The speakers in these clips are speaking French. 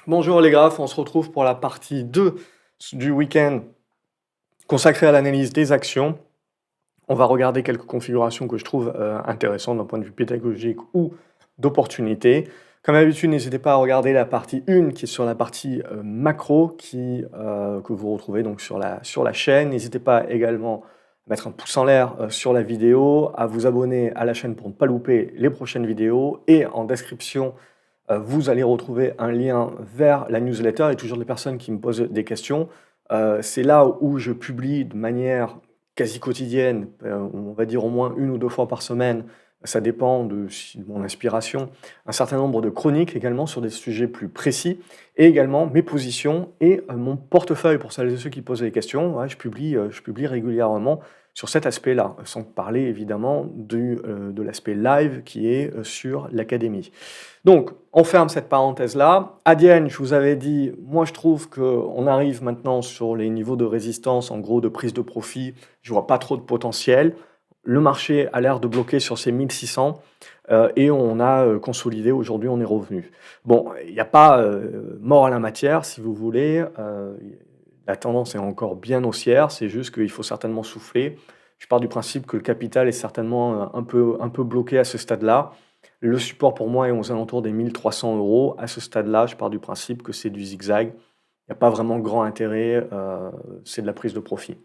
Bonjour les graphes, on se retrouve pour la partie 2 du week-end consacrée à l'analyse des actions. On va regarder quelques configurations que je trouve intéressantes d'un point de vue pédagogique ou d'opportunité. Comme d'habitude, n'hésitez pas à regarder la partie 1 qui est sur la partie macro que vous retrouvez donc sur la chaîne. N'hésitez pas également à mettre un pouce en l'air sur la vidéo, à vous abonner à la chaîne pour ne pas louper les prochaines vidéos et en description vous allez retrouver un lien vers la newsletter et toujours les personnes qui me posent des questions. C'est là où je publie de manière quasi quotidienne, on va dire au moins 1 ou 2 fois par semaine, ça dépend de mon inspiration, un certain nombre de chroniques également sur des sujets plus précis et également mes positions et mon portefeuille pour celles et ceux qui posent des questions. Ouais, je publie régulièrement sur cet aspect-là, sans parler évidemment de l'aspect live qui est sur l'académie. Donc, on ferme cette parenthèse-là. Adienne, je vous avais dit, moi je trouve qu'on arrive maintenant sur les niveaux de résistance, en gros de prise de profit. Je vois pas trop de potentiel. Le marché a l'air de bloquer sur ces 1600 et on a consolidé. Aujourd'hui, on est revenu. Bon, il n'y a pas mort à la matière, si vous voulez. La tendance est encore bien haussière. C'est juste qu'il faut certainement souffler. Je pars du principe que le capital est certainement un peu bloqué à ce stade-là. Le support pour moi est aux alentours des 1300 euros. À ce stade-là, je pars du principe que c'est du zigzag. Il n'y a pas vraiment grand intérêt, c'est de la prise de profit.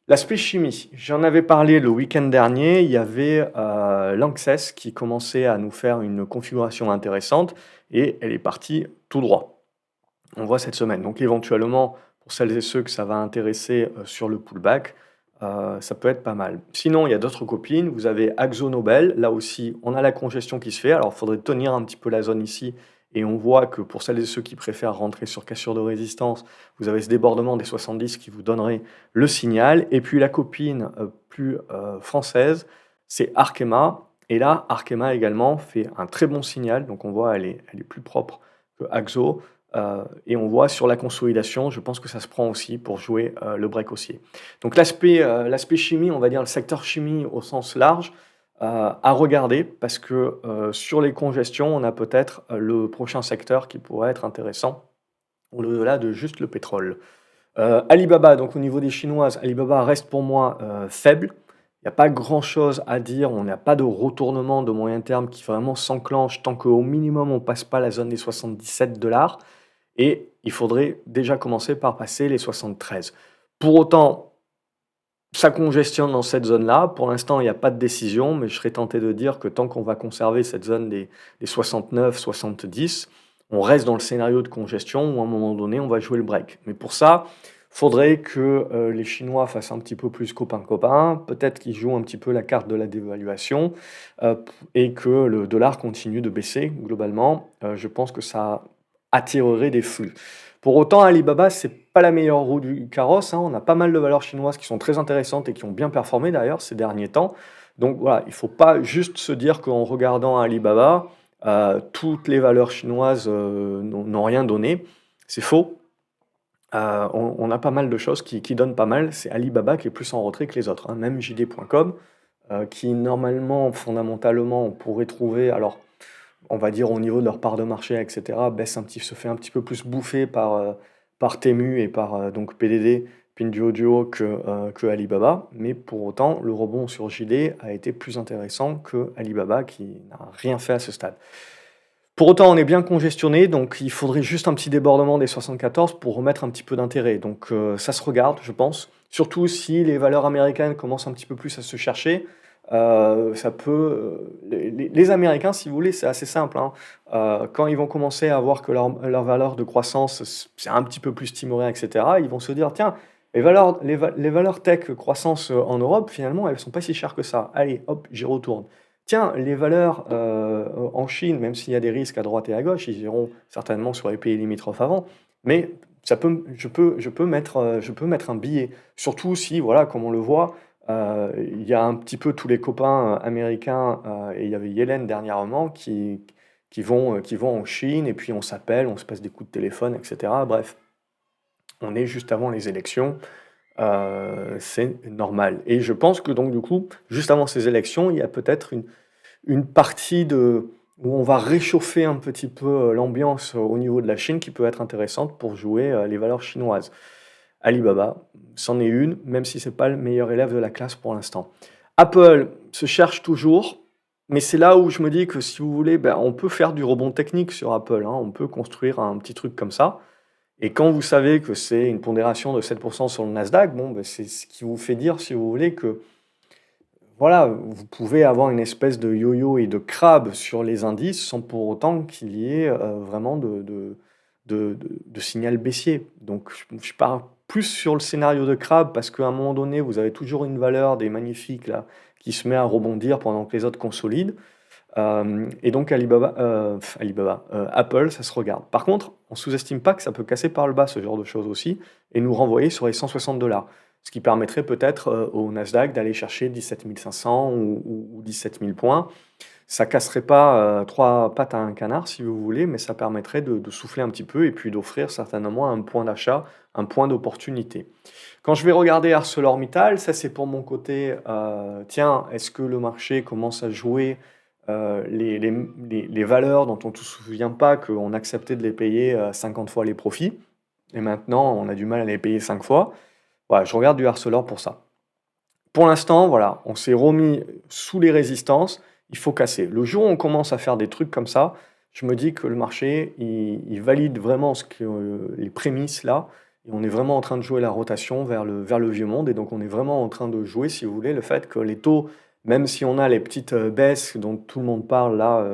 L'aspect chimie, j'en avais parlé le week-end dernier. Il y avait Lanxess qui commençait à nous faire une configuration intéressante et elle est partie tout droit. On voit cette semaine. Donc éventuellement, pour celles et ceux que ça va intéresser sur le pullback, ça peut être pas mal. Sinon, il y a d'autres copines. Vous avez Akzo Nobel. Là aussi, on a la congestion qui se fait. Alors, il faudrait tenir un petit peu la zone ici. Et on voit que pour celles et ceux qui préfèrent rentrer sur cassure de résistance, vous avez ce débordement des 70 qui vous donnerait le signal. Et puis la copine plus française, c'est Arkema. Et là, Arkema également fait un très bon signal. Donc on voit, elle est plus propre que Akzo. Et on voit sur la consolidation, je pense que ça se prend aussi pour jouer le break haussier. Donc l'aspect chimie, on va dire le secteur chimie au sens large, à regarder parce que sur les congestions, on a peut-être le prochain secteur qui pourrait être intéressant au-delà de juste le pétrole. Alibaba, donc au niveau des chinoises, Alibaba reste pour moi faible. Il n'y a pas grand-chose à dire, on n'a pas de retournement de moyen terme qui vraiment s'enclenche tant qu'au minimum on ne passe pas la zone des 77 $ et il faudrait déjà commencer par passer les 73. Pour autant, ça congestionne dans cette zone-là. Pour l'instant, il n'y a pas de décision, mais je serais tenté de dire que tant qu'on va conserver cette zone des 69, 70, on reste dans le scénario de congestion où à un moment donné, on va jouer le break. Mais pour ça, faudrait que les Chinois fassent un petit peu plus copain-copain, peut-être qu'ils jouent un petit peu la carte de la dévaluation euh, et que le dollar continue de baisser globalement. Je pense que ça attirerait des flux. Pour autant, Alibaba, c'est pas la meilleure roue du carrosse, hein. On a pas mal de valeurs chinoises qui sont très intéressantes et qui ont bien performé d'ailleurs ces derniers temps. Donc voilà, il ne faut pas juste se dire qu'en regardant Alibaba, toutes les valeurs chinoises n'ont rien donné. C'est faux. On a pas mal de choses qui donnent pas mal. C'est Alibaba qui est plus en retrait que les autres, hein. Même JD.com, qui normalement, fondamentalement, on pourrait trouver, alors on va dire au niveau de leur part de marché, etc., se fait un petit peu plus bouffer par Temu et par donc PDD, Pinduoduo que Alibaba. Mais pour autant, le rebond sur JD a été plus intéressant que Alibaba qui n'a rien fait à ce stade. Pour autant, on est bien congestionné, donc il faudrait juste un petit débordement des 74 pour remettre un petit peu d'intérêt. Donc ça se regarde, je pense. Surtout si les valeurs américaines commencent un petit peu plus à se chercher. Ça peut, les Américains, si vous voulez, c'est assez simple, hein. Quand ils vont commencer à voir que leur valeur de croissance, c'est un petit peu plus timoré, etc., ils vont se dire, tiens, les valeurs tech croissance en Europe, finalement, elles sont pas si chères que ça. Allez, hop, j'y retourne. Tiens, les valeurs en Chine, même s'il y a des risques à droite et à gauche, ils iront certainement sur les pays limitrophes avant, mais je peux mettre un billet. Surtout si, voilà, comme on le voit, il y a un petit peu tous les copains américains, et il y avait Yellen dernièrement, qui vont en Chine, et puis on s'appelle, on se passe des coups de téléphone, etc. Bref, on est juste avant les élections. C'est normal. Et je pense que donc du coup, juste avant ces élections, il y a peut-être une partie où on va réchauffer un petit peu, l'ambiance au niveau de la Chine qui peut être intéressante pour jouer, les valeurs chinoises. Alibaba, c'en est une, même si c'est pas le meilleur élève de la classe pour l'instant. Apple se cherche toujours, mais c'est là où je me dis que si vous voulez, ben, on peut faire du rebond technique sur Apple, hein. On peut construire un petit truc comme ça. Et quand vous savez que c'est une pondération de 7% sur le Nasdaq, bon, ben, c'est ce qui vous fait dire, si vous voulez, que voilà, vous pouvez avoir une espèce de yo-yo et de crabe sur les indices sans pour autant qu'il y ait vraiment de signal baissier. Donc je pars plus sur le scénario de crabe parce qu'à un moment donné, vous avez toujours une valeur des magnifiques là, qui se met à rebondir pendant que les autres consolident. Et donc Apple, ça se regarde. Par contre, on sous-estime pas que ça peut casser par le bas ce genre de choses aussi et nous renvoyer sur les 160 $. Ce qui permettrait peut-être au Nasdaq d'aller chercher 17 500 ou 17 000 points. Ça casserait pas trois pattes à un canard si vous voulez, mais ça permettrait de souffler un petit peu et puis d'offrir certainement un point d'achat, un point d'opportunité. Quand je vais regarder ArcelorMittal, ça c'est pour mon côté, tiens, est-ce que le marché commence à jouer les valeurs dont on ne se souvient pas qu'on acceptait de les payer 50 fois les profits, et maintenant on a du mal à les payer 5 fois. Voilà, je regarde du Arcelor pour ça. Pour l'instant, voilà, on s'est remis sous les résistances, il faut casser. Le jour où on commence à faire des trucs comme ça, je me dis que le marché, il valide vraiment les prémices là, et on est vraiment en train de jouer la rotation vers le vieux monde, et donc on est vraiment en train de jouer, si vous voulez, le fait que les taux, même si on a les petites baisses dont tout le monde parle là,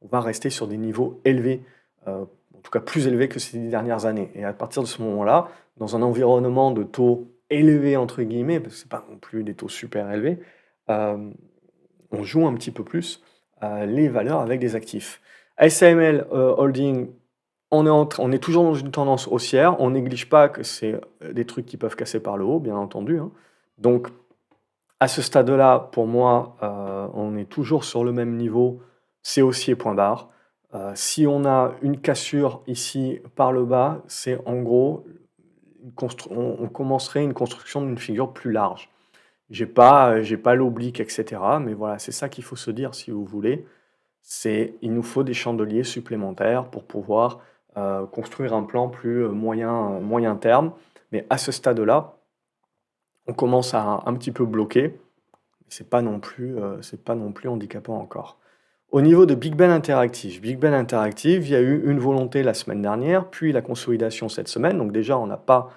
on va rester sur des niveaux élevés, en tout cas plus élevés que ces 10 dernières années. Et à partir de ce moment-là, dans un environnement de taux élevés entre guillemets, parce que c'est pas non plus des taux super élevés, euh, on joue un petit peu plus les valeurs avec des actifs. ASML Holding, on est toujours dans une tendance haussière, on néglige pas que c'est des trucs qui peuvent casser par le haut, bien entendu, hein. Donc à ce stade-là, pour moi, on est toujours sur le même niveau, c'est haussier point barre. Si on a une cassure ici par le bas, c'est en gros on commencerait une construction d'une figure plus large. J'ai pas l'oblique, etc. Mais voilà, c'est ça qu'il faut se dire si vous voulez. C'est il nous faut des chandeliers supplémentaires pour pouvoir construire un plan plus moyen terme. Mais à ce stade-là, on commence à un petit peu bloquer. C'est pas non plus handicapant encore. Au niveau de Big Ben Interactive, il y a eu une volonté la semaine dernière, puis la consolidation cette semaine. Donc déjà, on n'a pas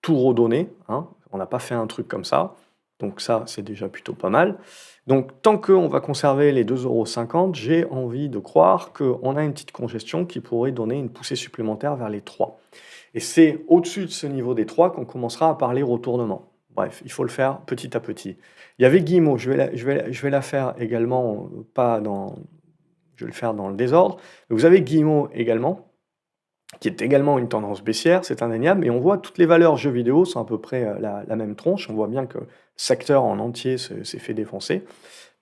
tout redonné, hein. On n'a pas fait un truc comme ça. Donc ça, c'est déjà plutôt pas mal. Donc tant qu'on va conserver les 2,50 €, j'ai envie de croire qu'on a une petite congestion qui pourrait donner une poussée supplémentaire vers les 3. Et c'est au-dessus de ce niveau des 3 qu'on commencera à parler retournement. Bref, il faut le faire petit à petit. Il y avait Guillemot, je vais la faire également, pas dans, je vais le faire dans le désordre. Vous avez Guillemot également, qui est également une tendance baissière, c'est indéniable, et on voit toutes les valeurs jeux vidéo sont à peu près la même tronche. On voit bien que le secteur en entier s'est fait défoncer.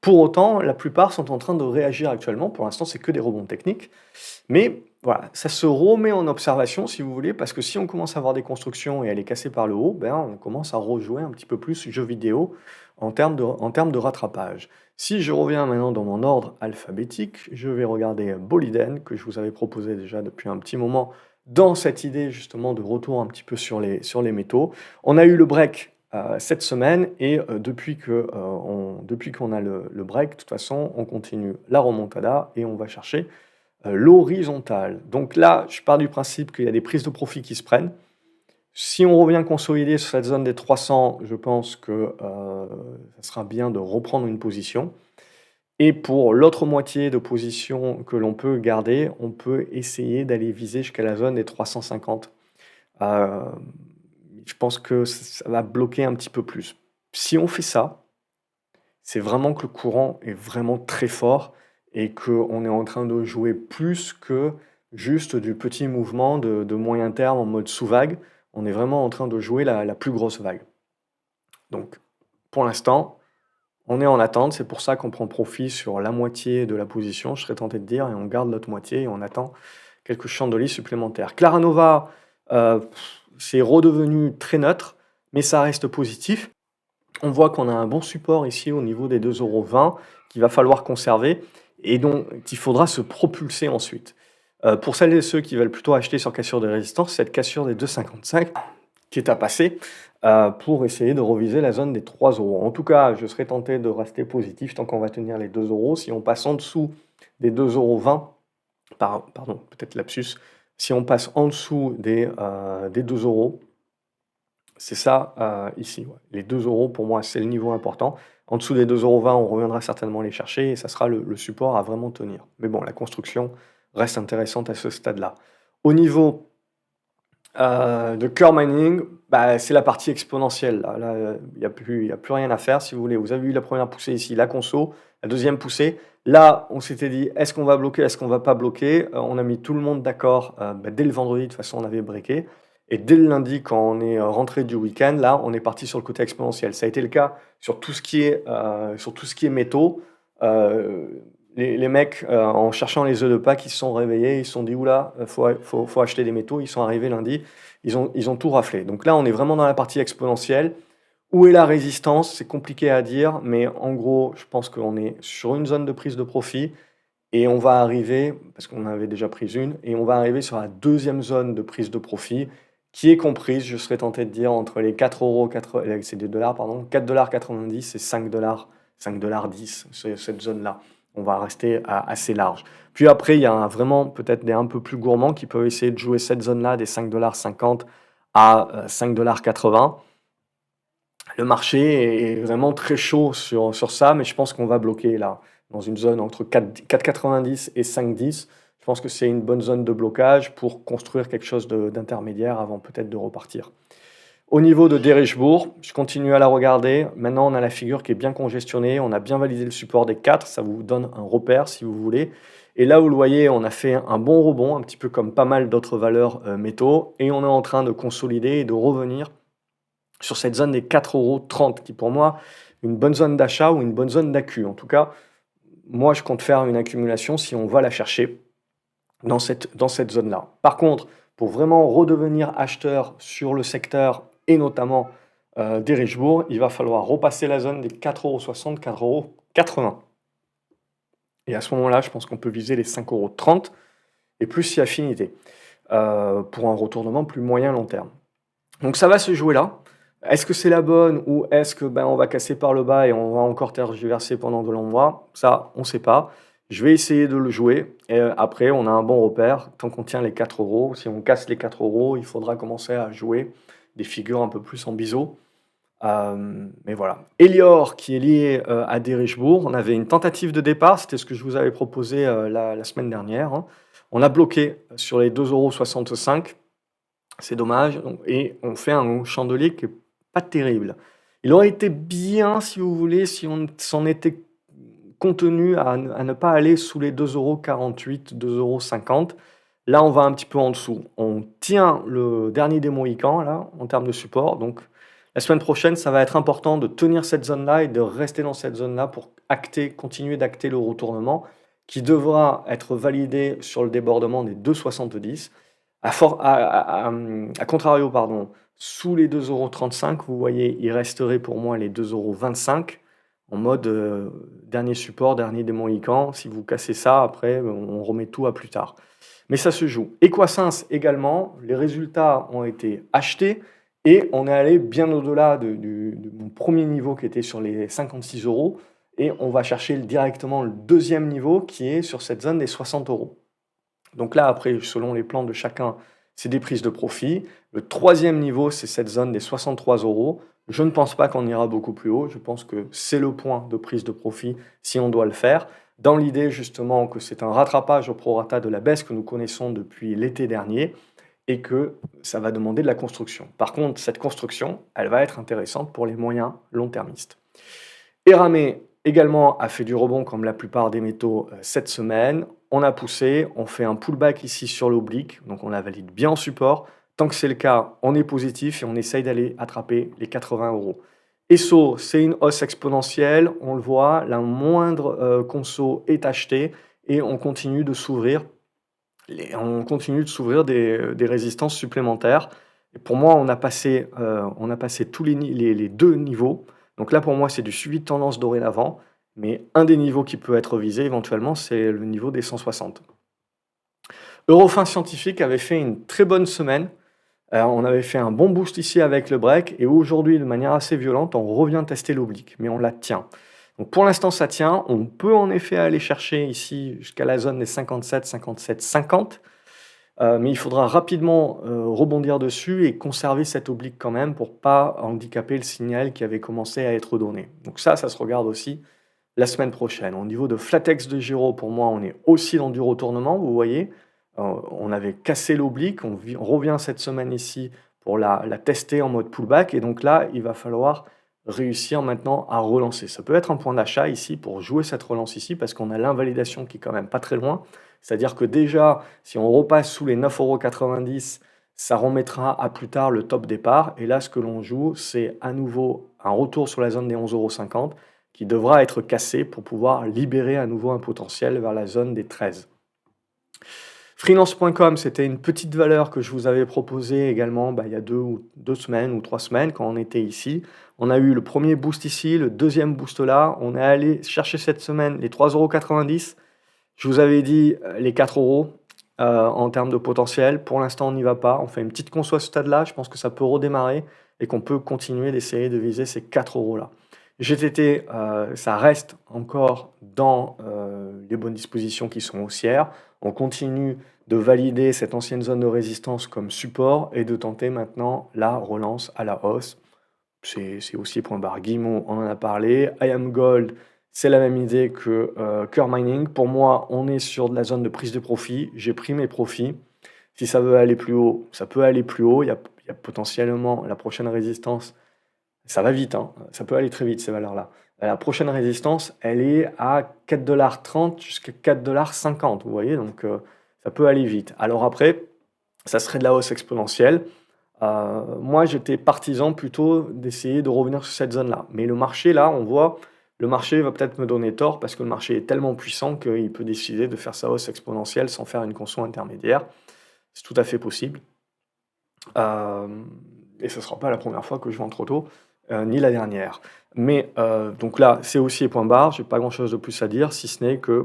Pour autant, la plupart sont en train de réagir actuellement. Pour l'instant, c'est que des rebonds techniques. Mais voilà, ça se remet en observation, si vous voulez, parce que si on commence à avoir des constructions et elle est cassée par le haut, ben, on commence à rejouer un petit peu plus jeux vidéo en termes de rattrapage. Si je reviens maintenant dans mon ordre alphabétique, je vais regarder Boliden, que je vous avais proposé déjà depuis un petit moment, dans cette idée justement de retour un petit peu sur les métaux. On a eu le break cette semaine et depuis qu'on a le break, de toute façon, on continue la remontada et on va chercher l'horizontale. Donc là, je pars du principe qu'il y a des prises de profit qui se prennent. Si on revient consolider sur cette zone des 300, je pense que ça sera bien de reprendre une position. Et pour l'autre moitié de position que l'on peut garder, on peut essayer d'aller viser jusqu'à la zone des 350. Euh, je pense que ça va bloquer un petit peu plus. Si on fait ça, c'est vraiment que le courant est vraiment très fort et qu'on est en train de jouer plus que juste du petit mouvement de moyen terme en mode sous-vague. On est vraiment en train de jouer la plus grosse vague. Donc, pour l'instant, on est en attente. C'est pour ça qu'on prend profit sur la moitié de la position, je serais tenté de dire, et on garde l'autre moitié et on attend quelques chandeliers supplémentaires. Claranova, c'est redevenu très neutre, mais ça reste positif. On voit qu'on a un bon support ici au niveau des 2,20 € qu'il va falloir conserver. et donc il faudra se propulser ensuite. Pour celles et ceux qui veulent plutôt acheter sur cassure de résistance, cette cassure des 2,55 qui est à passer, pour essayer de reviser la zone des 3 euros. En tout cas, je serais tenté de rester positif tant qu'on va tenir les 2 euros. Si on passe en dessous des 2,20 €, pardon, peut-être lapsus, si on passe en dessous des 2 euros, c'est ça, ici, ouais. Les 2 euros pour moi, c'est le niveau important. En dessous des 2,20 €, on reviendra certainement les chercher et ça sera le support à vraiment tenir. Mais bon, la construction reste intéressante à ce stade-là. Au niveau de Core Mining, bah, c'est la partie exponentielle là, il y a plus rien à faire si vous voulez. Vous avez eu la première poussée ici, la conso, la deuxième poussée. Là, on s'était dit: «Est-ce qu'on va bloquer? Est-ce qu'on va pas bloquer?» On a mis tout le monde d'accord, bah, dès le vendredi, de toute façon, on avait breaké et dès le lundi, quand on est, rentré du week-end, là, on est parti sur le côté exponentiel. Ça a été le cas sur tout ce qui est métaux. Les mecs, en cherchant les œufs de Pâques, ils se sont réveillés, ils se sont dit: «Ouh là, faut acheter des métaux». Ils sont arrivés lundi, ils ont tout raflé. Donc là, on est vraiment dans la partie exponentielle. Où est la résistance? C'est compliqué à dire, mais en gros, je pense qu'on est sur une zone de prise de profit et on va arriver, parce qu'on en avait déjà pris une, et on va arriver sur la deuxième zone de prise de profit qui est comprise, je serais tenté de dire, entre les 4 €, c'est des dollars, pardon, 4,90 $ et 5 $, 5,10 $, c'est cette zone-là. On va rester assez large. Puis après, il y a vraiment peut-être des un peu plus gourmands qui peuvent essayer de jouer cette zone-là, des 5,50 $ à 5,80 $. Le marché est vraiment très chaud sur ça, mais je pense qu'on va bloquer là, dans une zone entre 4,90 et 5,10. Je pense que c'est une bonne zone de blocage pour construire quelque chose d'intermédiaire avant peut-être de repartir. Au niveau de Derichebourg, je continue à la regarder. Maintenant, on a la figure qui est bien congestionnée. On a bien validé le support des 4. Ça vous donne un repère si vous voulez. Et là, vous le voyez, on a fait un bon rebond, un petit peu comme pas mal d'autres valeurs métaux. Et on est en train de consolider et de revenir sur cette zone des 4,30 € qui pour moi une bonne zone d'achat ou une bonne zone d'accu. En tout cas, moi je compte faire une accumulation si on va la chercher dans cette zone-là. Par contre, pour vraiment redevenir acheteur sur le secteur et notamment d'Erichebourg, il va falloir repasser la zone des 4,60 €, 4,80 €. Et à ce moment-là, je pense qu'on peut viser les 5,30 € et plus si affinité pour un retournement plus moyen long terme. Donc ça va se jouer là. Est-ce que c'est la bonne ou est-ce que on va casser par le bas et on va encore tergiverser pendant de longs mois? Ça, on ne sait pas. Je vais essayer de le jouer et après on a un bon repère tant qu'on tient les 4 €. Si on casse les 4 €, il faudra commencer à jouer des figures un peu plus en biseau. Mais voilà. Elior qui est lié, à Derichebourg, on avait une tentative de départ, c'était ce que je vous avais proposé, la semaine dernière, hein. On a bloqué sur les 2,65 €. C'est dommage, et on fait un chandelier qui est pas terrible. Il aurait été bien, si vous voulez, si on s'en était contenu à ne pas aller sous les 2,48 €, 2,50 €. Là, on va un petit peu en dessous. On tient le dernier des Mohicans, là, en termes de support. Donc, la semaine prochaine, ça va être important de tenir cette zone-là et de rester dans cette zone-là pour continuer d'acter le retournement qui devra être validé sur le débordement des 2,70 €. À contrario, pardon, sous les 2,35 €, vous voyez, il resterait pour moi les 2,25 € en mode dernier support, dernier des Mohicans. Si vous cassez ça, après, on remet tout à plus tard. Mais ça se joue. Equasens également, les résultats ont été achetés et on est allé bien au-delà de mon premier niveau qui était sur les 56 € et on va chercher directement le deuxième niveau qui est sur cette zone des 60 €. Donc là, après, selon les plans de chacun, c'est des prises de profit. Le troisième niveau, c'est cette zone des 63 €. Je ne pense pas qu'on ira beaucoup plus haut. Je pense que c'est le point de prise de profit si on doit le faire. Dans l'idée justement que c'est un rattrapage au prorata de la baisse que nous connaissons depuis l'été dernier et que ça va demander de la construction. Par contre, cette construction, elle va être intéressante pour les moyens long-termistes. Eramé également a fait du rebond comme la plupart des métaux cette semaine. On a poussé, on fait un pullback ici sur l'oblique, donc on la valide bien en support. Tant que c'est le cas, on est positif et on essaye d'aller attraper les 80 €. ESSO, c'est une hausse exponentielle, on le voit, la moindre conso est achetée et on continue de s'ouvrir. On continue de s'ouvrir des résistances supplémentaires. Et pour moi, on a passé tous les deux niveaux. Donc là, pour moi, c'est du suivi de tendance dorénavant. mais un des niveaux qui peut être visé éventuellement, c'est le niveau des 160. Eurofins Scientifique avait fait une très bonne semaine. On avait fait un bon boost ici avec le break et aujourd'hui, de manière assez violente, on revient tester l'oblique, mais on la tient. Donc pour l'instant, ça tient. On peut en effet aller chercher ici jusqu'à la zone des 57, 57, 50. Mais il faudra rapidement rebondir dessus et conserver cette oblique quand même pour pas handicaper le signal qui avait commencé à être donné. Donc ça se regarde aussi la semaine prochaine. Au niveau de Flatex de Giro, pour moi, on est aussi dans du retournement, vous voyez. On avait cassé l'oblique, on revient cette semaine ici pour la tester en mode pullback. Et donc là, il va falloir réussir maintenant à relancer. Ça peut être un point d'achat ici pour jouer cette relance ici parce qu'on a l'invalidation qui est quand même pas très loin. C'est-à-dire que déjà, si on repasse sous les 9,90 €, ça remettra à plus tard le top départ. Et là, ce que l'on joue, c'est à nouveau un retour sur la zone des 11,50 € qui devra être cassé pour pouvoir libérer à nouveau un potentiel vers la zone des 13. Freelance.com, c'était une petite valeur que je vous avais proposée également il y a 2 semaines ou 3 semaines quand on était ici. On a eu le premier boost ici, le deuxième boost là. On est allé chercher cette semaine les 3,90 €. Je vous avais dit les 4 € en termes de potentiel. Pour l'instant, on n'y va pas. On fait une petite conso à ce stade-là. Je pense que ça peut redémarrer et qu'on peut continuer d'essayer de viser ces 4 € là. GTT, ça reste encore dans les bonnes dispositions qui sont haussières. On continue de valider cette ancienne zone de résistance comme support et de tenter maintenant la relance à la hausse. C'est aussi point barre. Guillemot, on en a parlé. IAM Gold, c'est la même idée que Core Mining. Pour moi, on est sur de la zone de prise de profit. J'ai pris mes profits. Si ça veut aller plus haut, ça peut aller plus haut. Il y a potentiellement la prochaine résistance. Ça va vite, hein. Ça peut aller très vite, ces valeurs-là. La prochaine résistance, elle est à 4,30 $ jusqu'à 4,50 $. Vous voyez, donc ça peut aller vite. Alors après, ça serait de la hausse exponentielle. Moi, j'étais partisan plutôt d'essayer de revenir sur cette zone-là. Mais le marché, là, on voit, le marché va peut-être me donner tort parce que le marché est tellement puissant qu'il peut décider de faire sa hausse exponentielle sans faire une conso intermédiaire. C'est tout à fait possible. Et ce ne sera pas la première fois que je vends trop tôt, ni la dernière. Mais donc là, c'est aussi point barre. Je n'ai pas grand-chose de plus à dire, si ce n'est qu'il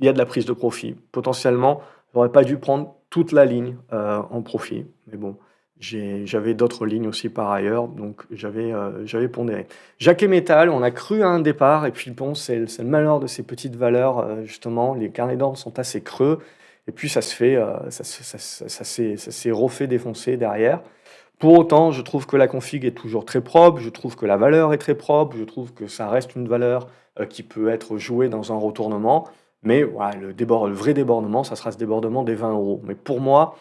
y a de la prise de profit. Potentiellement, je n'aurais pas dû prendre toute la ligne en profit. Mais bon, j'avais d'autres lignes aussi par ailleurs, donc j'avais pondéré. Jacquet Metal, on a cru à un départ, et puis bon, c'est le malheur de ces petites valeurs, justement. Les carnets d'ordre sont assez creux, et puis ça s'est refait défoncer derrière. Pour autant, je trouve que la config est toujours très propre, je trouve que la valeur est très propre, je trouve que ça reste une valeur qui peut être jouée dans un retournement. Mais voilà, le vrai débordement, ça sera ce débordement des 20 €. Mais pour moi,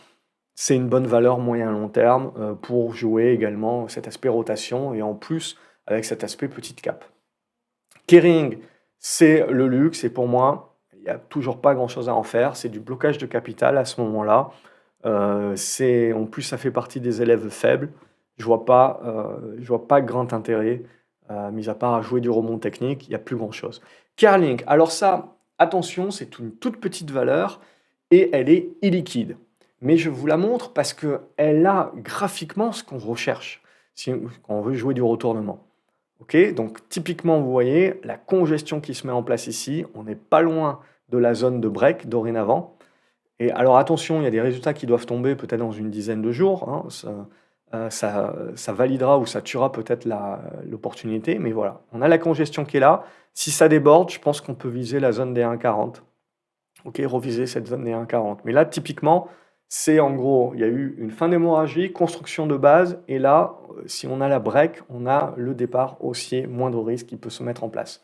c'est une bonne valeur moyen-long terme pour jouer également cet aspect rotation et en plus avec cet aspect petite cap. Kering, c'est le luxe et pour moi, il n'y a toujours pas grand-chose à en faire. C'est du blocage de capital à ce moment-là. En plus, ça fait partie des élèves faibles. Je vois pas grand intérêt, mis à part à jouer du rebond technique, il n'y a plus grand-chose. Carlink, alors ça, attention, c'est une toute petite valeur et elle est illiquide. Mais je vous la montre parce qu'elle a graphiquement ce qu'on recherche quand on veut jouer du retournement. Ok, donc typiquement, vous voyez la congestion qui se met en place ici. On n'est pas loin de la zone de break dorénavant. Et alors attention, il y a des résultats qui doivent tomber peut-être dans une dizaine de jours, hein. Ça validera ou ça tuera peut-être l'opportunité, mais voilà, on a la congestion qui est là. Si ça déborde, je pense qu'on peut viser la zone des 1,40. Ok, reviser cette zone des 1,40. Mais là, typiquement, c'est en gros, il y a eu une fin d'hémorragie, construction de base, et là, si on a la break, on a le départ haussier, moindre risque qui peut se mettre en place.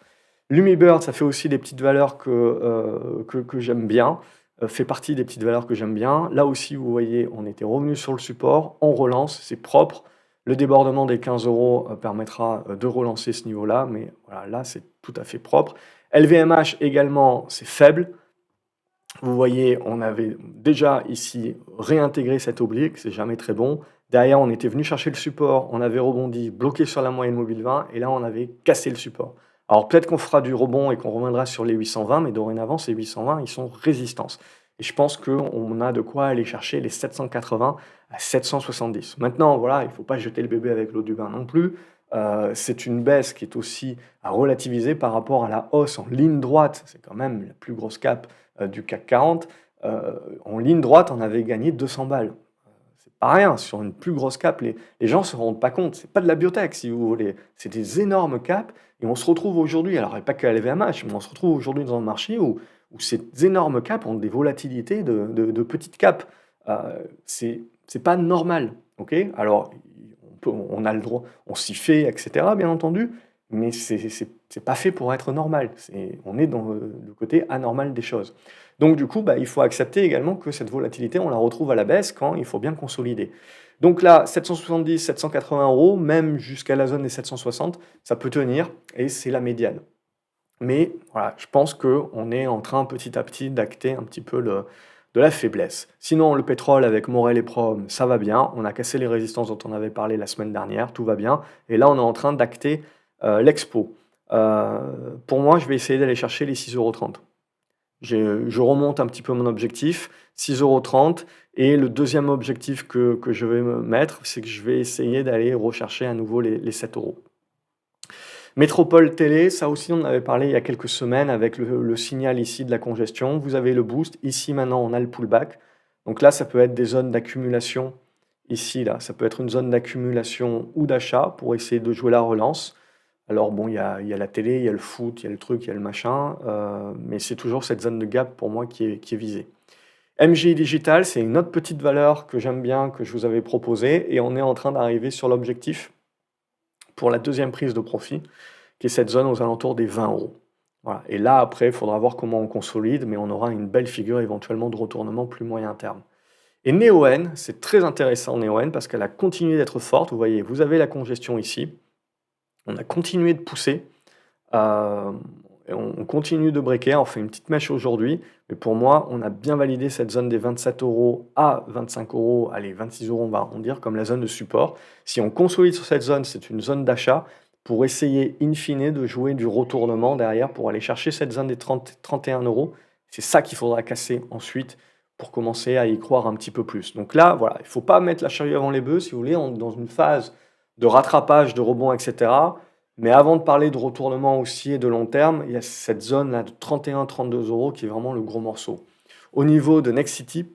Lumibird, ça fait aussi des petites valeurs que j'aime bien, fait partie des petites valeurs que j'aime bien. Là aussi, vous voyez, on était revenu sur le support, on relance, c'est propre. Le débordement des 15 € permettra de relancer ce niveau-là, mais voilà, là, c'est tout à fait propre. LVMH également, c'est faible. Vous voyez, on avait déjà ici réintégré cette oblique, c'est jamais très bon. Derrière, on était venu chercher le support, on avait rebondi, bloqué sur la moyenne mobile 20, et là, on avait cassé le support. Alors peut-être qu'on fera du rebond et qu'on reviendra sur les 820, mais dorénavant, ces 820, ils sont résistance. Et je pense qu'on a de quoi aller chercher les 780 à 770. Maintenant, voilà, il ne faut pas jeter le bébé avec l'eau du bain non plus. C'est une baisse qui est aussi à relativiser par rapport à la hausse en ligne droite. C'est quand même la plus grosse cap du CAC 40. En ligne droite, on avait gagné 200 balles. C'est pas rien, sur une plus grosse cap, les gens se rendent pas compte. C'est pas de la biotech, si vous voulez. C'est des énormes caps. Et on se retrouve aujourd'hui, alors il n'y a pas que LVMH, mais on se retrouve aujourd'hui dans un marché où ces énormes caps ont des volatilités de petites caps. C'est pas normal, ok? Alors, on a le droit, on s'y fait, etc., bien entendu, mais c'est pas fait pour être normal. On est dans le côté anormal des choses. Donc du coup, bah, il faut accepter également que cette volatilité, on la retrouve à la baisse quand il faut bien consolider. Donc là, 770, 780 euros, même jusqu'à la zone des 760, ça peut tenir et c'est la médiane. Mais voilà, je pense qu'on est en train petit à petit d'acter un petit peu de la faiblesse. Sinon, le pétrole avec Morel et Prom, ça va bien. On a cassé les résistances dont on avait parlé la semaine dernière, tout va bien. Et là, on est en train d'acter l'expo. Pour moi, je vais essayer d'aller chercher les 6,30 €. Je remonte un petit peu mon objectif, 6,30 €. Et le deuxième objectif que je vais me mettre, c'est que je vais essayer d'aller rechercher à nouveau les 7 €. Métropole Télé, ça aussi on en avait parlé il y a quelques semaines avec le signal ici de la congestion. Vous avez le boost. Ici maintenant on a le pullback. Donc là ça peut être des zones d'accumulation. Ici là, ça peut être une zone d'accumulation ou d'achat pour essayer de jouer la relance. Alors bon, il y a la télé, il y a le foot, il y a le truc, il y a le machin, mais c'est toujours cette zone de gap pour moi qui est visée. MGI Digital, c'est une autre petite valeur que j'aime bien, que je vous avais proposée, et on est en train d'arriver sur l'objectif pour la deuxième prise de profit, qui est cette zone aux alentours des 20 €. Voilà. Et là, après, il faudra voir comment on consolide, mais on aura une belle figure éventuellement de retournement plus moyen terme. Et Neoen, c'est très intéressant Neoen parce qu'elle a continué d'être forte. Vous voyez, vous avez la congestion ici. On a continué de pousser. Euh, et on continue de breaker. On fait une petite mèche aujourd'hui. Mais pour moi, on a bien validé cette zone des 27 € à 25 €. Allez, 26 €, on va arrondir comme la zone de support. Si on consolide sur cette zone, c'est une zone d'achat pour essayer, in fine, de jouer du retournement derrière pour aller chercher cette zone des 30, 31 €. C'est ça qu'il faudra casser ensuite pour commencer à y croire un petit peu plus. Donc là, voilà, il ne faut pas mettre la charrue avant les bœufs, si vous voulez. On est dans une phase de rattrapage, de rebond, etc. Mais avant de parler de retournement haussier de long terme, il y a cette zone-là de 31-32 € qui est vraiment le gros morceau. Au niveau de Nexity,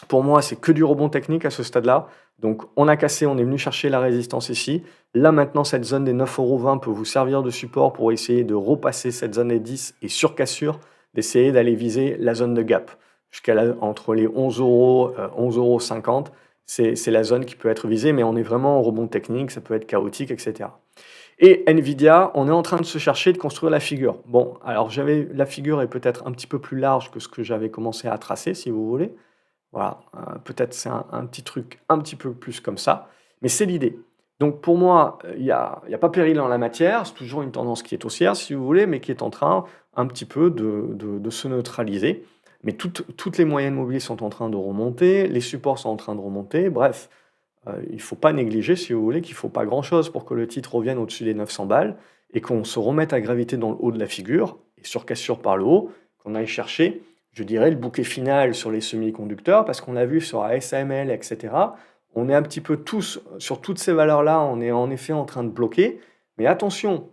pour moi, c'est que du rebond technique à ce stade-là. Donc, on a cassé, on est venu chercher la résistance ici. Là, maintenant, cette zone des 9,20 € peut vous servir de support pour essayer de repasser cette zone des 10 et sur cassure, d'essayer d'aller viser la zone de gap. Entre les 11 €, 11,50 €, c'est la zone qui peut être visée, mais on est vraiment en rebond technique, ça peut être chaotique, etc. Et Nvidia, on est en train de se chercher de construire la figure. Bon, alors la figure est peut-être un petit peu plus large que ce que j'avais commencé à tracer, si vous voulez. Voilà, peut-être c'est un petit truc un petit peu plus comme ça, mais c'est l'idée. Donc pour moi, il y a pas péril en la matière, c'est toujours une tendance qui est haussière, si vous voulez, mais qui est en train un petit peu de se neutraliser. Mais toutes les moyennes mobiles sont en train de remonter, les supports sont en train de remonter, bref, il ne faut pas négliger, si vous voulez, qu'il ne faut pas grand-chose pour que le titre revienne au-dessus des 900 balles et qu'on se remette à graviter dans le haut de la figure, et sur cassure par le haut, qu'on aille chercher, je dirais, le bouquet final sur les semi-conducteurs, parce qu'on a vu sur ASML, etc., on est un petit peu tous, sur toutes ces valeurs-là, on est en effet en train de bloquer, mais attention,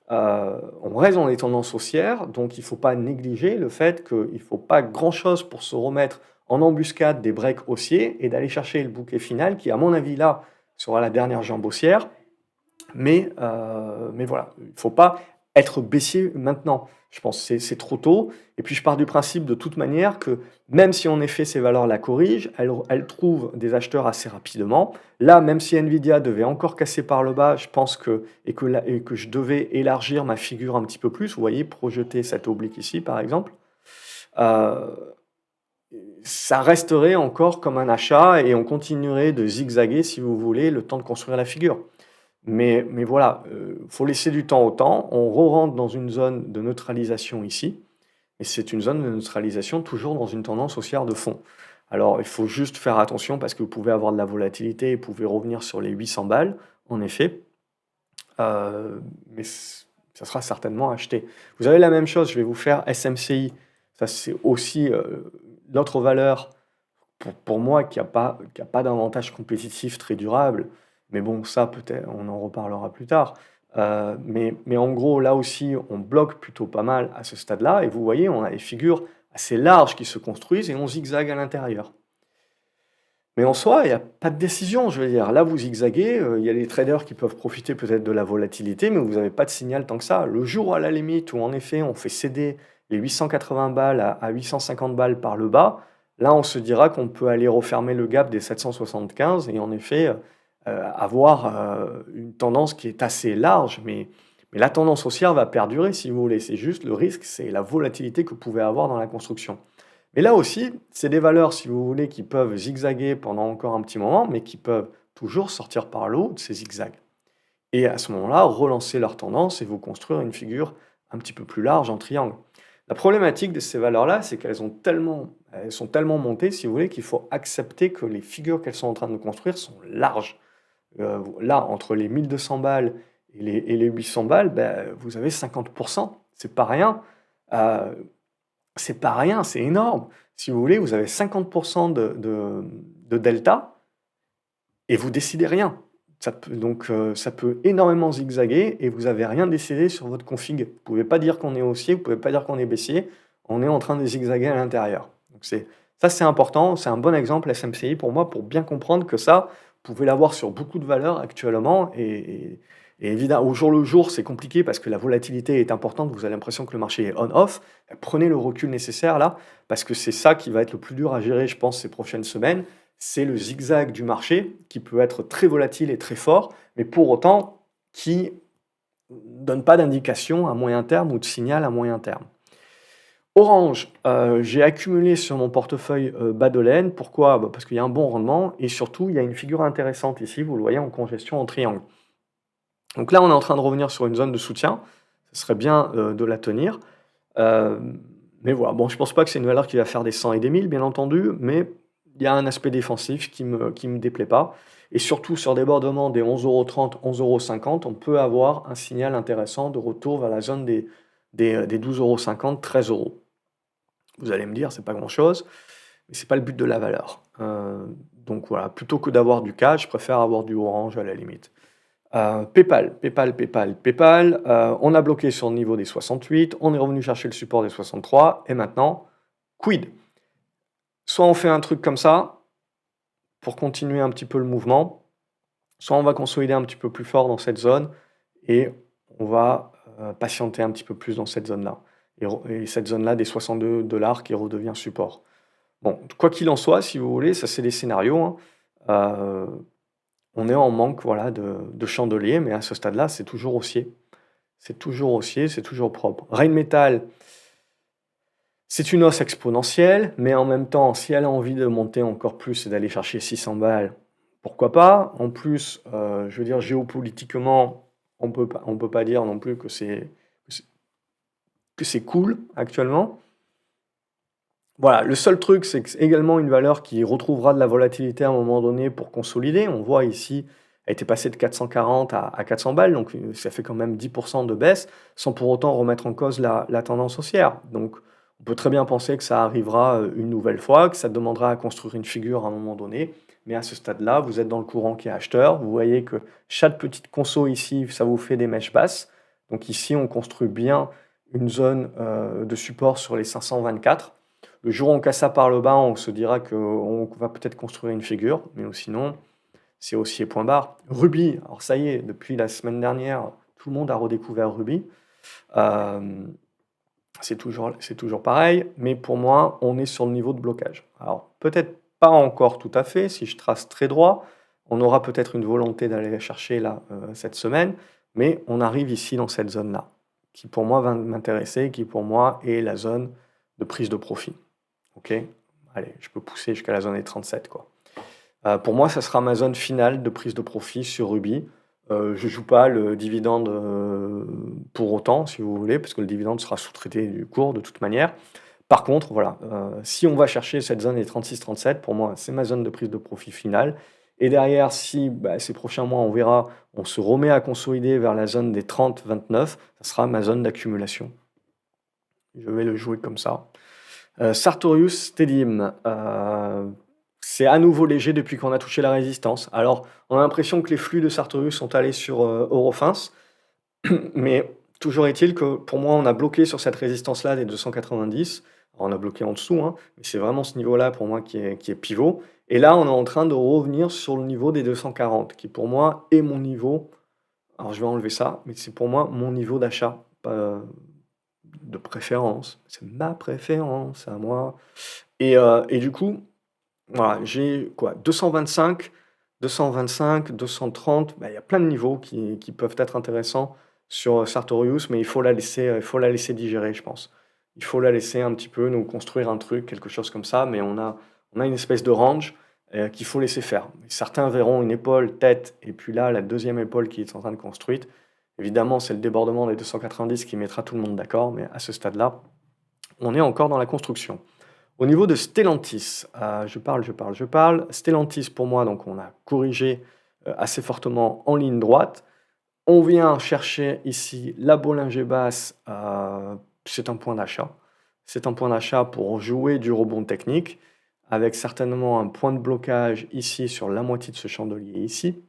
on reste dans les tendances haussières, donc il ne faut pas négliger le fait qu'il ne faut pas grand-chose pour se remettre en embuscade des breaks haussiers et d'aller chercher le bouquet final qui, à mon avis, là, sera la dernière jambe haussière. Mais voilà, il ne faut pas être baissier maintenant. Je pense que c'est trop tôt. Et puis je pars du principe de toute manière que même si en effet ces valeurs la corrigent, elles trouvent des acheteurs assez rapidement. Là, même si Nvidia devait encore casser par le bas, je pense que je devais élargir ma figure un petit peu plus. Vous voyez, projeter cette oblique ici, par exemple. Euh, Ça resterait encore comme un achat et on continuerait de zigzaguer, si vous voulez, le temps de construire la figure. Mais voilà, faut laisser du temps au temps. On re-rentre dans une zone de neutralisation ici, et c'est une zone de neutralisation toujours dans une tendance haussière de fond. Alors, il faut juste faire attention parce que vous pouvez avoir de la volatilité et vous pouvez revenir sur les 800 balles, en effet, mais ça sera certainement acheté. Vous avez la même chose, je vais vous faire SMCI. Ça, c'est aussi l'autre valeur pour moi qui a pas d'avantage compétitif très durable, Mais bon, ça, peut-être, on en reparlera plus tard. Mais en gros, là aussi, on bloque plutôt pas mal à ce stade-là. Et vous voyez, on a des figures assez larges qui se construisent et on zigzague à l'intérieur. Mais en soi, il n'y a pas de décision, je veux dire. Là, vous zigzaguez, il y a des traders qui peuvent profiter peut-être de la volatilité, mais vous n'avez pas de signal tant que ça. Le jour où, à la limite, où en effet, on fait céder les 880 balles à 850 balles par le bas, là, on se dira qu'on peut aller refermer le gap des 775 et en effet, avoir une tendance qui est assez large, mais la tendance haussière va perdurer, si vous voulez. C'est juste le risque, c'est la volatilité que vous pouvez avoir dans la construction. Mais là aussi, c'est des valeurs, si vous voulez, qui peuvent zigzaguer pendant encore un petit moment, mais qui peuvent toujours sortir par le haut de ces zigzags. Et à ce moment-là, relancer leur tendance et vous construire une figure un petit peu plus large en triangle. La problématique de ces valeurs-là, c'est elles sont tellement montées, si vous voulez, qu'il faut accepter que les figures qu'elles sont en train de construire sont larges. Là, entre les 1200 balles et les 800 balles, ben, vous avez 50%. C'est pas rien. Euh, c'est pas rien, c'est énorme. Si vous voulez, vous avez 50% de delta et vous décidez rien. Donc ça peut énormément zigzaguer et vous n'avez rien décidé sur votre config. Vous ne pouvez pas dire qu'on est haussier, vous ne pouvez pas dire qu'on est baissier. On est en train de zigzaguer à l'intérieur. Donc ça, c'est important. C'est un bon exemple, SMCI, pour moi, pour bien comprendre que ça, vous pouvez l'avoir sur beaucoup de valeurs actuellement. Et évidemment, au jour le jour, c'est compliqué parce que la volatilité est importante. Vous avez l'impression que le marché est on-off. Prenez le recul nécessaire là, parce que c'est ça qui va être le plus dur à gérer, je pense, ces prochaines semaines. C'est le zigzag du marché qui peut être très volatile et très fort, mais pour autant qui ne donne pas d'indication à moyen terme ou de signal à moyen terme. Orange, j'ai accumulé sur mon portefeuille bas de laine. Pourquoi? Parce qu'il y a un bon rendement et surtout, il y a une figure intéressante ici, vous le voyez en congestion en triangle. Donc là, on est en train de revenir sur une zone de soutien. Ce serait bien de la tenir. Mais voilà, bon, je ne pense pas que c'est une valeur qui va faire des 100 et des 1000, bien entendu, mais il y a un aspect défensif qui me déplaît pas. Et surtout, sur débordement des 11,30 €, 11,50 €, on peut avoir un signal intéressant de retour vers la zone des 12,50 €, 13 €. Vous allez me dire, c'est pas grand-chose, mais c'est pas le but de la valeur. Donc voilà, plutôt que d'avoir du cash, je préfère avoir du orange à la limite. PayPal, on a bloqué sur le niveau des 68, on est revenu chercher le support des 63, et maintenant, quid? Soit on fait un truc comme ça, pour continuer un petit peu le mouvement, soit on va consolider un petit peu plus fort dans cette zone, et on va patienter un petit peu plus dans cette zone-là. Et cette zone-là des 62 $ qui redevient support. Bon, quoi qu'il en soit, si vous voulez, ça c'est des scénarios, hein. On est en manque voilà, de chandelier, mais à ce stade-là, c'est toujours haussier. C'est toujours haussier, c'est toujours propre. Rheinmetall, c'est une hausse exponentielle, mais en même temps, si elle a envie de monter encore plus et d'aller chercher 600 balles, pourquoi pas? En plus, je veux dire, géopolitiquement, on peut pas dire non plus que c'est cool actuellement. Voilà, le seul truc, c'est que c'est également une valeur qui retrouvera de la volatilité à un moment donné pour consolider. On voit ici, elle était passée de 440 à 400 balles, donc ça fait quand même 10% de baisse, sans pour autant remettre en cause la tendance haussière. Donc on peut très bien penser que ça arrivera une nouvelle fois, que ça demandera à construire une figure à un moment donné, mais à ce stade-là, vous êtes dans le courant qui est acheteur. Vous voyez que chaque petite conso ici, ça vous fait des mèches basses. Donc ici, on construit bien une zone de support sur les 524. Le jour où on casse ça par le bas, on se dira qu'on va peut-être construire une figure, mais sinon, c'est haussier point barre. Ruby, alors ça y est, depuis la semaine dernière, tout le monde a redécouvert Ruby. C'est toujours pareil, mais pour moi, on est sur le niveau de blocage. Alors, peut-être pas encore tout à fait, si je trace très droit, on aura peut-être une volonté d'aller la chercher là, cette semaine, mais on arrive ici dans cette zone-là, qui pour moi va m'intéresser, qui pour moi est la zone de prise de profit. Ok, allez, je peux pousser jusqu'à la zone des 37, quoi. Pour moi, ça sera ma zone finale de prise de profit sur Ruby. Je joue pas le dividende pour autant, si vous voulez, parce que le dividende sera sous-traité du cours de toute manière. Par contre, voilà, si on va chercher cette zone des 36-37, pour moi, c'est ma zone de prise de profit finale. Et derrière, si ces prochains mois, on verra, on se remet à consolider vers la zone des 30-29, ça sera ma zone d'accumulation. Je vais le jouer comme ça. Sartorius Stadium, c'est à nouveau léger depuis qu'on a touché la résistance. Alors, on a l'impression que les flux de Sartorius sont allés sur, Eurofins, mais toujours est-il que pour moi, on a bloqué sur cette résistance-là des 290. Alors, on a bloqué en dessous, hein, mais c'est vraiment ce niveau-là pour moi qui est pivot. Et là, on est en train de revenir sur le niveau des 240, qui pour moi est mon niveau. Alors, je vais enlever ça, mais c'est pour moi mon niveau d'achat, pas de préférence. C'est ma préférence à moi. Et du coup, voilà, j'ai quoi? 225, 225, 230, bah, il y a plein de niveaux qui peuvent être intéressants sur, Sartorius, mais il faut la laisser digérer, je pense. Il faut la laisser un petit peu nous construire un truc, quelque chose comme ça, mais on a une espèce de range, qu'il faut laisser faire. Certains verront une épaule, tête et puis là, la deuxième épaule qui est en train de construite. Évidemment, c'est le débordement des 290 qui mettra tout le monde d'accord, mais à ce stade-là, on est encore dans la construction. Au niveau de Stellantis, je parle. Stellantis, pour moi, donc on a corrigé assez fortement en ligne droite. On vient chercher ici la Bollinger Basse, c'est un point d'achat. C'est un point d'achat pour jouer du rebond technique, avec certainement un point de blocage ici sur la moitié de ce chandelier ici,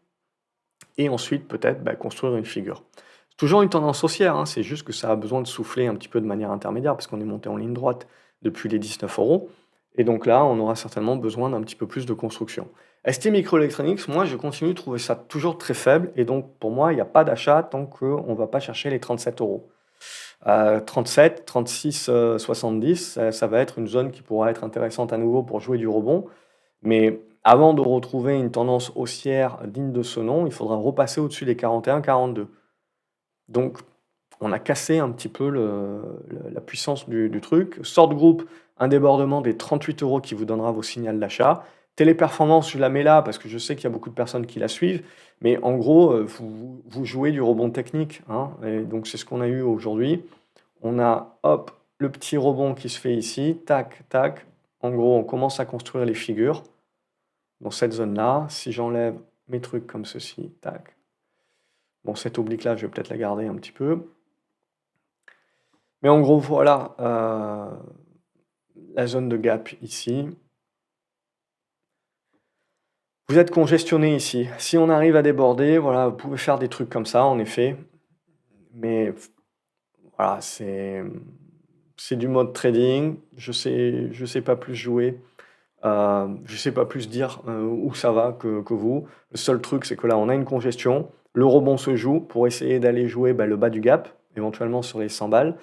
et ensuite peut-être construire une figure. C'est toujours une tendance haussière, hein, c'est juste que ça a besoin de souffler un petit peu de manière intermédiaire, parce qu'on est monté en ligne droite depuis les 19 euros. Et donc là, on aura certainement besoin d'un petit peu plus de construction. ST Microelectronics, moi, je continue de trouver ça toujours très faible. Et donc, pour moi, il n'y a pas d'achat tant qu'on ne va pas chercher les 37 euros. 37, 36, 70, ça va être une zone qui pourra être intéressante à nouveau pour jouer du rebond. Mais avant de retrouver une tendance haussière digne de ce nom, il faudra repasser au-dessus des 41, 42. Donc, on a cassé un petit peu la puissance du truc. Sort groupe, un débordement des 38 euros qui vous donnera vos signaux d'achat. Téléperformance, je la mets là parce que je sais qu'il y a beaucoup de personnes qui la suivent. Mais en gros, vous jouez du rebond technique, hein, et donc, c'est ce qu'on a eu aujourd'hui. On a, hop, le petit rebond qui se fait ici. Tac, tac. En gros, on commence à construire les figures dans cette zone-là. Si j'enlève mes trucs comme ceci, tac. Bon, cette oblique-là, je vais peut-être la garder un petit peu. Mais en gros, voilà la zone de gap ici. Vous êtes congestionné ici. Si on arrive à déborder, voilà, vous pouvez faire des trucs comme ça, en effet. Mais voilà, c'est du mode trading. Je sais pas plus jouer. Je sais pas plus dire où ça va que vous. Le seul truc, c'est que là, on a une congestion. Le rebond se joue pour essayer d'aller jouer le bas du gap, éventuellement sur les 100 balles.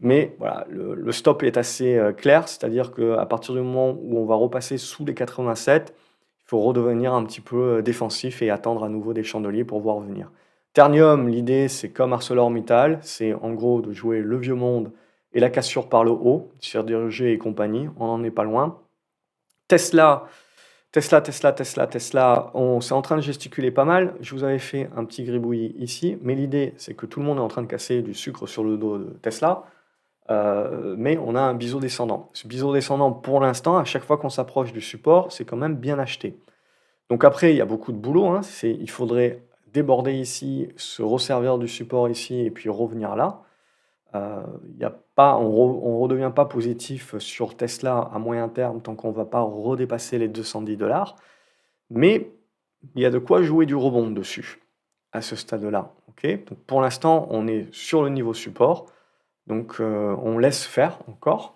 Mais voilà, le stop est assez clair, c'est-à-dire qu'à partir du moment où on va repasser sous les 87, il faut redevenir un petit peu défensif et attendre à nouveau des chandeliers pour voir venir. Ternium, l'idée, c'est comme ArcelorMittal, c'est en gros de jouer le vieux monde et la cassure par le haut, Serdirger et compagnie, on n'en est pas loin. Tesla, c'est en train de gesticuler pas mal. Je vous avais fait un petit gribouillis ici, mais l'idée, c'est que tout le monde est en train de casser du sucre sur le dos de Tesla, mais on a un biseau descendant. Ce biseau descendant, pour l'instant, à chaque fois qu'on s'approche du support, c'est quand même bien acheté. Donc après, il y a beaucoup de boulot, hein. Il faudrait déborder ici, se resservir du support ici, et puis revenir là. Y a pas, on redevient pas positif sur Tesla à moyen terme tant qu'on va pas redépasser les 210 $. Mais il y a de quoi jouer du rebond dessus, à ce stade-là. Ok, donc pour l'instant, on est sur le niveau support. Donc on laisse faire encore,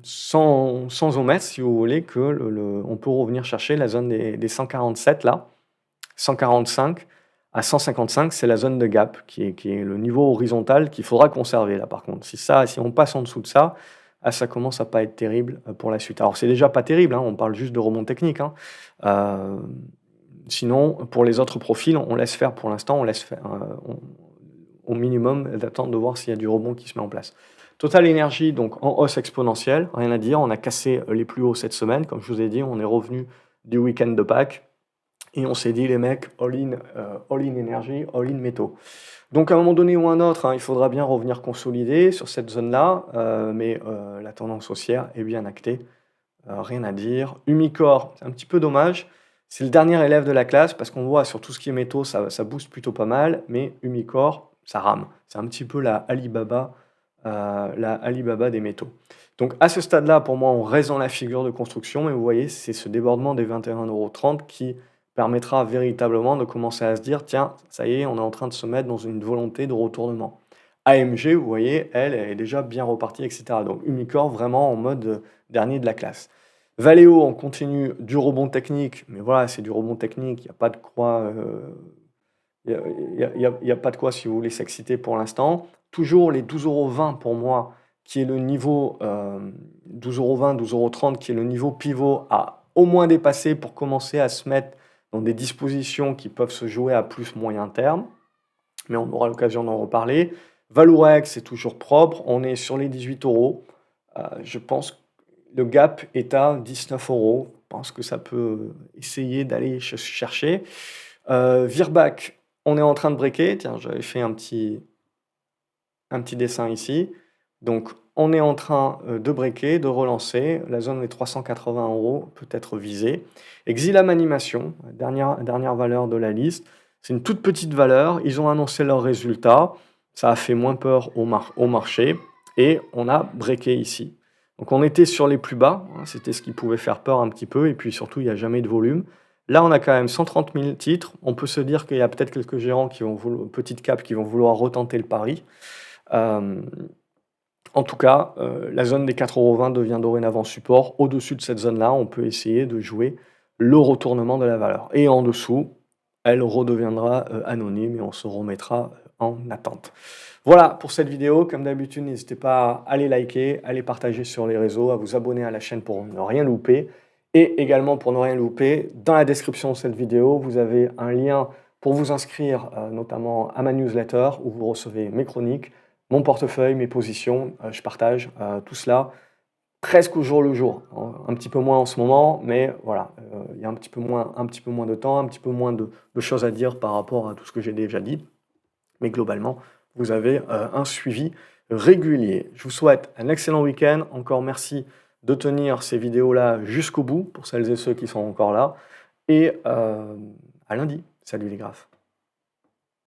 sans omettre, si vous voulez, que on peut revenir chercher la zone des 147 là, 145 à 155, c'est la zone de gap qui est le niveau horizontal qu'il faudra conserver là par contre. Si on passe en dessous de ça, ça commence à pas être terrible pour la suite. Alors c'est déjà pas terrible, hein, on parle juste de rebond technique, hein. Sinon, pour les autres profils, on laisse faire pour l'instant, on laisse faire, au minimum d'attendre de voir s'il y a du rebond qui se met en place. Total Energy, donc en hausse exponentielle, rien à dire, on a cassé les plus hauts cette semaine, comme je vous ai dit, on est revenu du week-end de Pâques, et on s'est dit les mecs, all-in énergie, all-in métaux. Donc à un moment donné ou un autre, hein, il faudra bien revenir consolider sur cette zone-là, mais la tendance haussière est bien actée, rien à dire. Umicore, c'est un petit peu dommage, c'est le dernier élève de la classe, parce qu'on voit sur tout ce qui est métaux, ça booste plutôt pas mal, mais Umicore, ça rame. C'est un petit peu la Alibaba la Alibaba des métaux. Donc à ce stade-là, pour moi, on reste dans la figure de construction, mais vous voyez, c'est ce débordement des 21,30 € qui permettra véritablement de commencer à se dire: «Tiens, ça y est, on est en train de se mettre dans une volonté de retournement». AMG, vous voyez, elle, elle est déjà bien repartie et cetera. Donc Umicore vraiment en mode, dernier de la classe. Valeo, on continue du rebond technique, mais voilà, c'est du rebond technique, il y a pas de quoi, il y a pas de quoi, si vous voulez, s'exciter pour l'instant. Toujours les 12,20 € pour moi, qui est le niveau, 12,20 €, 12,30 € qui est le niveau pivot à au moins dépasser pour commencer à se mettre dans des dispositions qui peuvent se jouer à plus moyen terme, mais on aura l'occasion d'en reparler. Vallourec, c'est toujours propre, on est sur les 18 €. Je pense que le gap est à 19 €. Je pense que ça peut essayer d'aller chercher. Virbac, on est en train de breaker. Tiens, j'avais fait un petit dessin ici. Donc, on est en train de breaker, de relancer. La zone des 380 € peut être visée. Exilam Animation, dernière valeur de la liste. C'est une toute petite valeur. Ils ont annoncé leurs résultats. Ça a fait moins peur au marché. Et on a breaké ici. Donc, on était sur les plus bas. C'était ce qui pouvait faire peur un petit peu. Et puis surtout, il n'y a jamais de volume. Là, on a quand même 130 000 titres. On peut se dire qu'il y a peut-être quelques gérants qui vont petites capes qui vont vouloir retenter le pari. En tout cas, la zone des 4,20 € devient dorénavant support. Au-dessus de cette zone-là, on peut essayer de jouer le retournement de la valeur. Et en dessous, elle redeviendra anonyme et on se remettra en attente. Voilà pour cette vidéo. Comme d'habitude, n'hésitez pas à aller liker, à les partager sur les réseaux, à vous abonner à la chaîne pour ne rien louper. Et également, pour ne rien louper, dans la description de cette vidéo, vous avez un lien pour vous inscrire notamment à ma newsletter où vous recevez mes chroniques, mon portefeuille, mes positions. Je partage tout cela presque au jour le jour. Un petit peu moins en ce moment, mais voilà, il y a un petit peu moins de temps, un petit peu moins de choses à dire par rapport à tout ce que j'ai déjà dit. Mais globalement, vous avez un suivi régulier. Je vous souhaite un excellent week-end. Encore merci de tenir ces vidéos-là jusqu'au bout, pour celles et ceux qui sont encore là. Et à lundi. Salut les graphes.